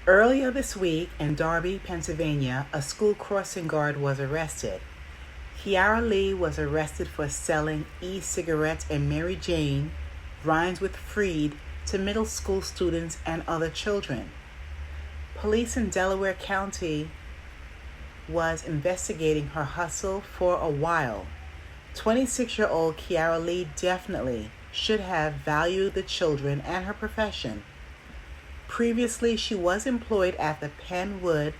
Earlier this week in Darby, Pennsylvania, a school crossing guard was arrested. Kiara Lee was arrested for selling e-cigarettes and MaryJane rhymes with Freed to middle school students and other children. Police in Delaware County was investigating her hustle for a while. 26-year-old Kiara Lee definitely should have valued the children and her profession. Previously, she was employed at the Penwood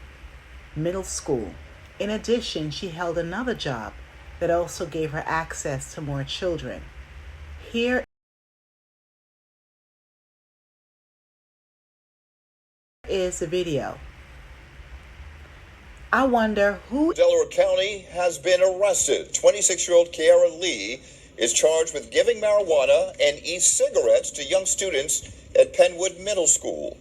Middle School. In addition, she held another job that also gave her access to more children. Here is the video. I wonder who Delaware County has been arrested. 26-year-old Kiara Lee is charged with giving marijuana and e-cigarettes to young students at Penwood Middle School.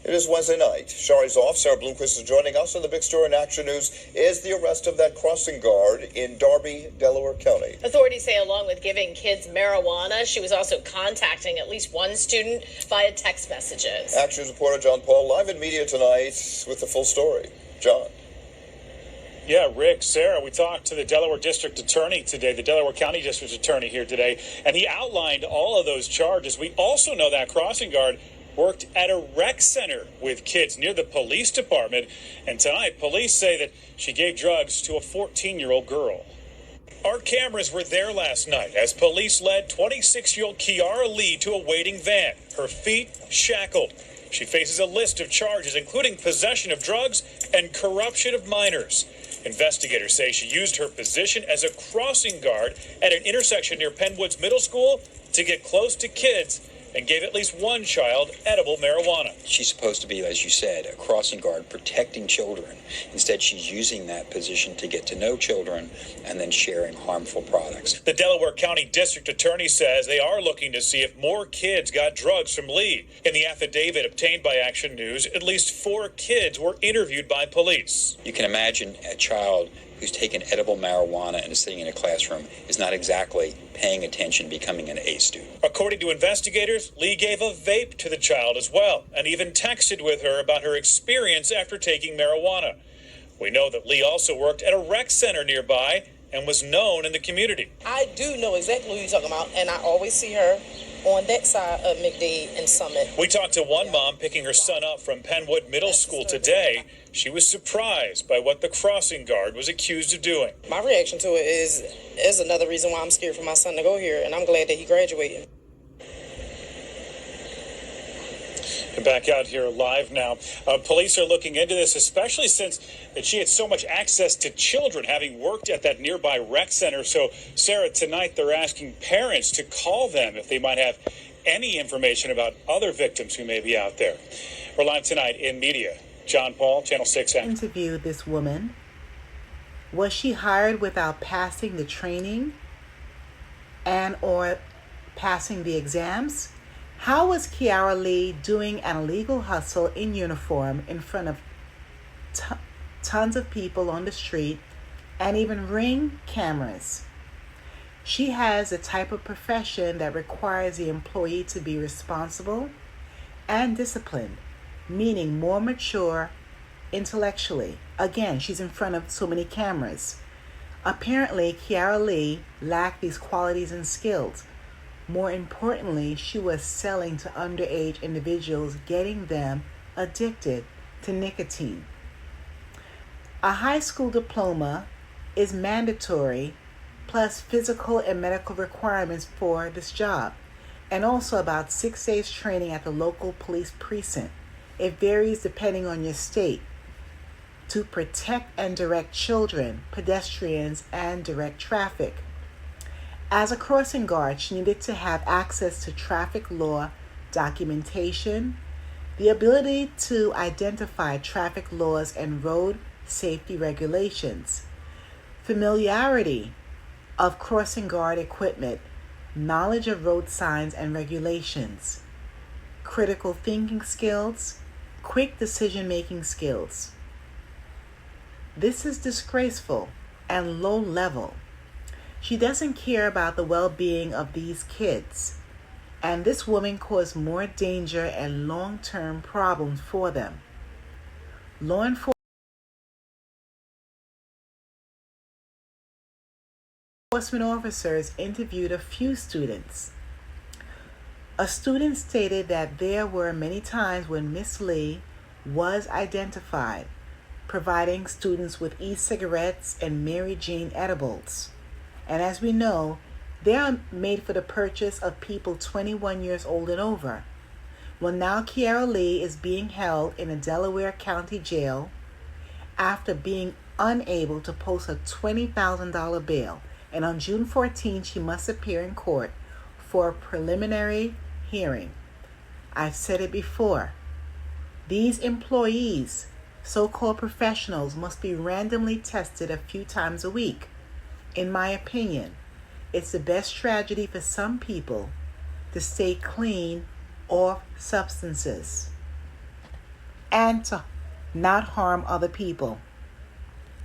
It is Wednesday night. Shari's off. Sarah Bloomquist is joining us, and the big story in Action News is the arrest of that crossing guard in Darby, Delaware County. Authorities say along with giving kids marijuana, she was also contacting at least one student via text messages. Action News reporter John Paul live in media tonight with the full story. John. Yeah, Rick, Sarah, we talked to the Delaware District Attorney today, the Delaware County District Attorney here today, and he outlined all of those charges. We also know that crossing guard worked at a rec center with kids near the police department, and tonight police say that she gave drugs to a 14-year-old girl. Our cameras were there last night as police led 26-year-old Kiara Lee to a waiting van, her feet shackled. She faces a list of charges, including possession of drugs and corruption of minors. Investigators say she used her position as a crossing guard at an intersection near Penwood's Middle School to get close to kids and gave at least one child edible marijuana. She's supposed to be, as you said, a crossing guard protecting children. Instead, she's using that position to get to know children and then sharing harmful products. The Delaware County District Attorney says they are looking to see if more kids got drugs from Lee. In the affidavit obtained by Action News, at least 4 kids were interviewed by police. You can imagine a child who's taken edible marijuana and is sitting in a classroom is not exactly paying attention, becoming an A student. According to investigators, Lee gave a vape to the child as well and even texted with her about her experience after taking marijuana. We know that Lee also worked at a rec center nearby and was known in the community. I do know exactly who you're talking about, and I always see her on that side of McDade and Summit. We talked to one mom picking her son up from Penwood Middle School today. She was surprised by what the crossing guard was accused of doing. My reaction to it is another reason why I'm scared for my son to go here, and I'm glad that he graduated. And back out here live now. Police are looking into this, especially since that she had so much access to children, having worked at that nearby rec center. So, Sarah, tonight they're asking parents to call them if they might have any information about other victims who may be out there. We're live tonight in media. John Paul, Channel 6. Interviewed this woman. Was she hired without passing the training and or passing the exams? How was Kiara Lee doing an illegal hustle in uniform in front of tons of people on the street and even ring cameras? She has a type of profession that requires the employee to be responsible and disciplined, meaning more mature intellectually. Again, she's in front of so many cameras. Apparently, Kiara Lee lacked these qualities and skills. More importantly, she was selling to underage individuals, getting them addicted to nicotine. A high school diploma is mandatory, plus physical and medical requirements for this job, and also about 6 days training at the local police precinct. It varies depending on your state, to protect and direct children, pedestrians, and direct traffic. As a crossing guard, she needed to have access to traffic law documentation, the ability to identify traffic laws and road safety regulations, familiarity of crossing guard equipment, knowledge of road signs and regulations, critical thinking skills, quick decision-making skills. This is disgraceful and low level. She doesn't care about the well-being of these kids, and this woman caused more danger and long-term problems for them. Law enforcement officers interviewed a few students. A student stated that there were many times when Miss Lee was identified providing students with e-cigarettes and MaryJane edibles. And as we know, they are made for the purchase of people 21 years old and over. Well, now Kiara Lee is being held in a Delaware County jail after being unable to post a $20,000 bail. And on June 14, she must appear in court for a preliminary hearing. I've said it before. These employees, so-called professionals, must be randomly tested a few times a week. In my opinion, it's the best strategy for some people to stay clean of substances and to not harm other people.